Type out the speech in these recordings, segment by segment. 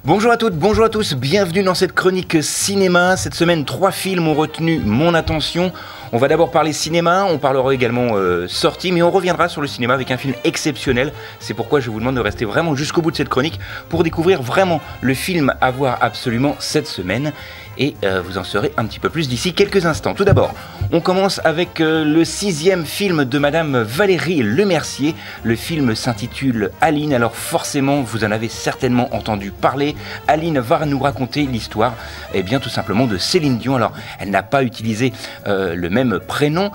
Bonjour à toutes, bonjour à tous, bienvenue dans cette chronique cinéma. Cette semaine, 3 films ont retenu mon attention. On va d'abord parler cinéma, on parlera également sortie, mais on reviendra sur le cinéma avec un film exceptionnel. C'est pourquoi je vous demande de rester vraiment jusqu'au bout de cette chronique pour découvrir vraiment le film à voir absolument cette semaine. Et vous en saurez un petit peu plus d'ici quelques instants. Tout d'abord, on commence avec le 6e film de Madame Valérie Lemercier. Le film s'intitule Aline. Alors forcément, vous en avez certainement entendu parler. Aline va nous raconter l'histoire, eh bien tout simplement de Céline Dion. Alors, elle n'a pas utilisé le même prénom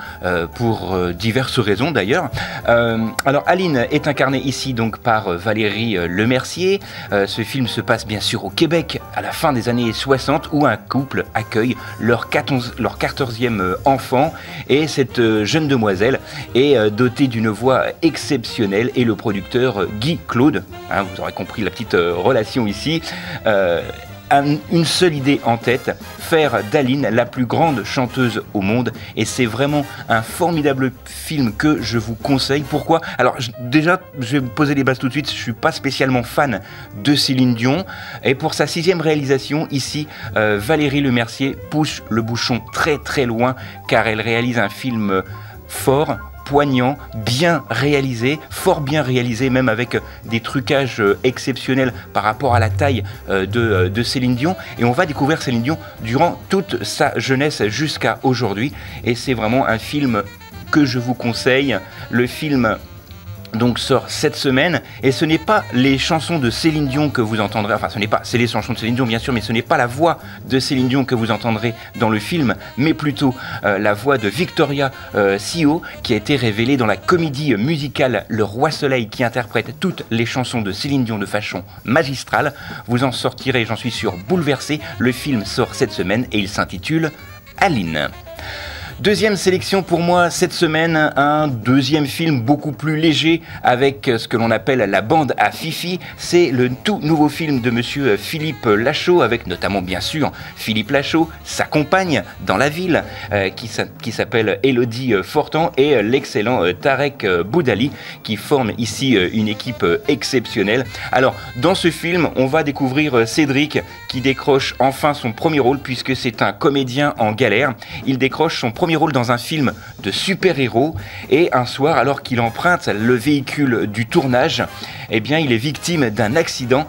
pour diverses raisons d'ailleurs. Alors, Aline est incarnée ici donc par Valérie Lemercier. Ce film se passe bien sûr au Québec à la fin des années 60 où un couple accueille leur 14e enfant et cette jeune demoiselle est dotée d'une voix exceptionnelle et le producteur Guy Claude, hein, vous aurez compris la petite relation ici, a une seule idée en tête, faire d'Aline la plus grande chanteuse au monde, et c'est vraiment un formidable film que je vous conseille. Pourquoi? Alors déjà, je vais me poser les bases tout de suite, je suis pas spécialement fan de Céline Dion, et pour sa 6e réalisation, ici, Valérie Lemercier pousse le bouchon très très loin, car elle réalise un film fort, poignant, bien réalisé, fort bien réalisé, même avec des trucages exceptionnels par rapport à la taille de Céline Dion. Et on va découvrir Céline Dion durant toute sa jeunesse jusqu'à aujourd'hui. Et c'est vraiment un film que je vous conseille. Le film donc sort cette semaine, et ce n'est pas les chansons de Céline Dion que vous entendrez, enfin c'est les chansons de Céline Dion bien sûr, mais ce n'est pas la voix de Céline Dion que vous entendrez dans le film, mais plutôt la voix de Victoria Sio, qui a été révélée dans la comédie musicale Le Roi Soleil, qui interprète toutes les chansons de Céline Dion de façon magistrale. Vous en sortirez, j'en suis sûr, bouleversé. Le film sort cette semaine et il s'intitule Aline. Deuxième sélection pour moi cette semaine, un deuxième film beaucoup plus léger avec ce que l'on appelle la bande à Fifi. C'est le tout nouveau film de monsieur Philippe Lachaud, avec notamment bien sûr Philippe Lachaud, sa compagne dans la ville qui s'appelle Élodie Fortan, et l'excellent Tarek Boudali, qui forme ici une équipe exceptionnelle. Alors dans ce film, on va découvrir Cédric qui décroche enfin son premier rôle, puisque c'est un comédien en galère. Il décroche son premier rôle dans un film de super-héros, et un soir, alors qu'il emprunte le véhicule du tournage, eh bien il est victime d'un accident,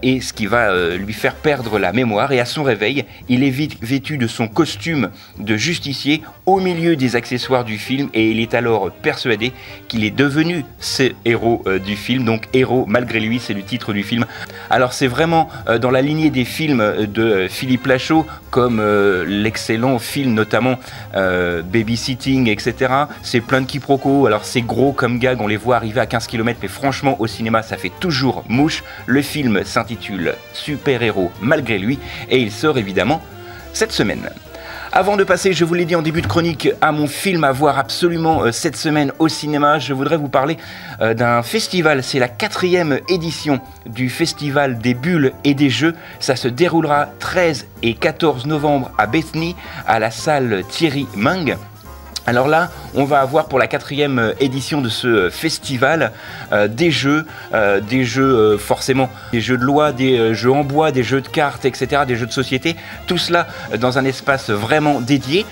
et ce qui va lui faire perdre la mémoire, et à son réveil, il est vêtu de son costume de justicier au milieu des accessoires du film, et il est alors persuadé qu'il est devenu ce héros du film, donc Héros malgré lui, c'est le titre du film. Alors c'est vraiment dans la lignée des films de Philippe Lachaud, comme l'excellent film notamment Babysitting, etc. C'est plein de quiproquos, alors c'est gros comme gag, on les voit arriver à 15 km, mais franchement au cinéma ça fait toujours mouche. Le film s'intitule Super Héros malgré lui, et il sort évidemment cette semaine. Avant de passer, je vous l'ai dit en début de chronique, à mon film à voir absolument cette semaine au cinéma, je voudrais vous parler d'un festival. C'est la 4e édition du Festival des Bulles et des Jeux. Ça se déroulera 13 et 14 novembre à Bethany, à la salle Thierry Mung. Alors là, on va avoir pour la 4e édition de ce festival des jeux forcément, des jeux de loi, des jeux en bois, des jeux de cartes, etc., des jeux de société, tout cela dans un espace vraiment dédié.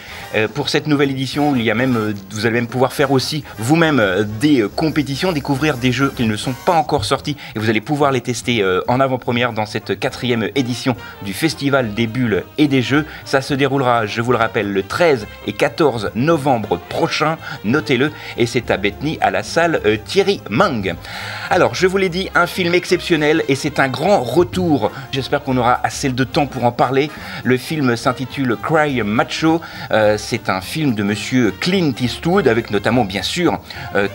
Pour cette nouvelle édition, il y a même, vous allez même pouvoir faire aussi vous-même des compétitions, découvrir des jeux qui ne sont pas encore sortis, et vous allez pouvoir les tester en avant-première dans cette 4e édition du Festival des Bulles et des Jeux. Ça se déroulera, je vous le rappelle, le 13 et 14 novembre prochain, notez-le, et c'est à Bethany, à la salle Thierry Mung. Alors, je vous l'ai dit, un film exceptionnel, et c'est un grand retour. J'espère qu'on aura assez de temps pour en parler. Le film s'intitule Cry Macho. C'est un film de monsieur Clint Eastwood, avec notamment, bien sûr,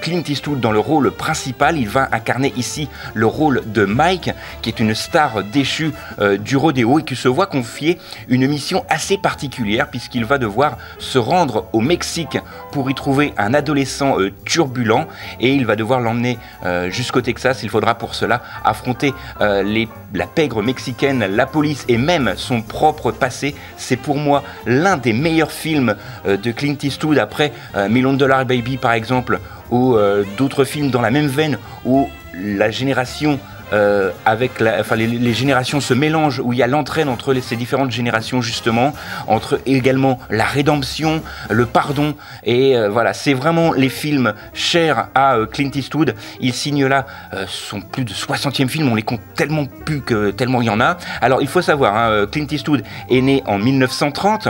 Clint Eastwood dans le rôle principal. Il va incarner ici le rôle de Mike, qui est une star déchue du rodéo, et qui se voit confier une mission assez particulière, puisqu'il va devoir se rendre au Mexique pour y trouver un adolescent turbulent, et il va devoir l'emmener jusqu'au Texas. Il faudra pour cela affronter la pègre mexicaine, la police et même son propre passé. C'est pour moi l'un des meilleurs films de Clint Eastwood, après $1 Million Baby par exemple, ou d'autres films dans la même veine, où la génération avec les générations se mélangent, où il y a l'entraide entre ces différentes générations justement, entre également la rédemption, le pardon, et voilà, c'est vraiment les films chers à Clint Eastwood. Il signe là son plus de 60e film, on les compte tellement plus que tellement il y en a. Alors il faut savoir, hein, Clint Eastwood est né en 1930.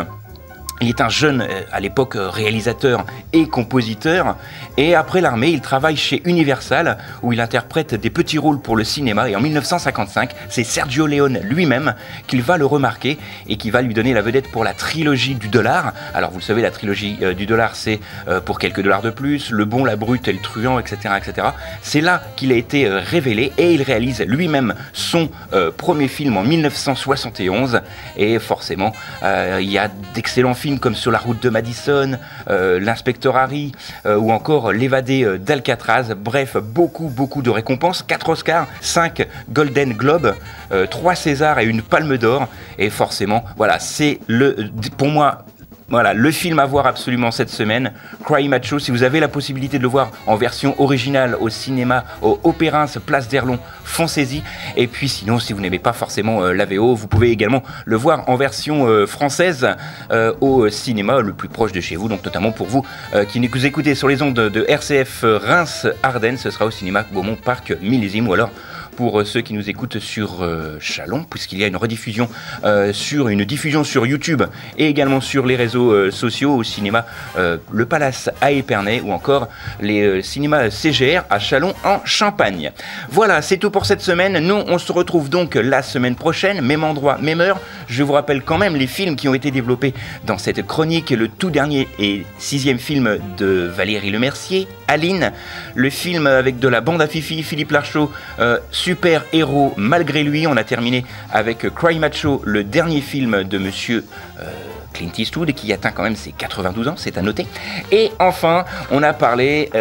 Il est un jeune, à l'époque, réalisateur et compositeur. Et après l'armée, il travaille chez Universal, où il interprète des petits rôles pour le cinéma. Et en 1955, c'est Sergio Leone lui-même qui va le remarquer et qui va lui donner la vedette pour la trilogie du dollar. Alors, vous le savez, la trilogie du dollar, c'est pour quelques dollars de plus, le bon, la brute et le truand, etc., etc. C'est là qu'il a été révélé et il réalise lui-même son premier film en 1971. Et forcément, il y a d'excellents films comme Sur la route de Madison, L'inspecteur Harry ou encore L'évadé d'Alcatraz. Bref, beaucoup de récompenses, 4 Oscars, 5 Golden Globes, 3 Césars et une Palme d'Or. Et forcément, voilà, c'est pour moi, voilà, le film à voir absolument cette semaine, Cry Macho. Si vous avez la possibilité de le voir en version originale au cinéma, au Opérins, Place d'Erlon, foncez-y. Et puis sinon, si vous n'aimez pas forcément la VO, vous pouvez également le voir en version française au cinéma le plus proche de chez vous. Donc notamment pour vous qui nous écoutez sur les ondes de RCF Reims-Ardennes, ce sera au cinéma Beaumont Parc Millésime, ou alors pour ceux qui nous écoutent sur Chalon, puisqu'il y a une rediffusion une diffusion sur YouTube et également sur les réseaux sociaux au cinéma Le Palace à Épernay ou encore les cinémas CGR à Chalon en Champagne. Voilà, c'est tout pour cette semaine. Nous, on se retrouve donc la semaine prochaine, même endroit, même heure. Je vous rappelle quand même les films qui ont été développés dans cette chronique. Le tout dernier et 6e film de Valérie Lemercier, Aline. Le film avec de la bande à Fifi, Philippe Larchaud, super héros malgré lui. On a terminé avec Cry Macho, le dernier film de monsieur Clint Eastwood, qui atteint quand même ses 92 ans, c'est à noter. Et enfin, on a parlé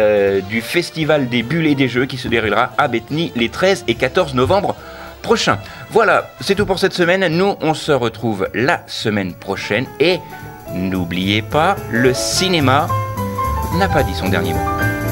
du Festival des Bulles et des Jeux qui se déroulera à Bétheny les 13 et 14 novembre prochains. Voilà, c'est tout pour cette semaine. Nous, on se retrouve la semaine prochaine. Et n'oubliez pas, le cinéma n'a pas dit son dernier mot.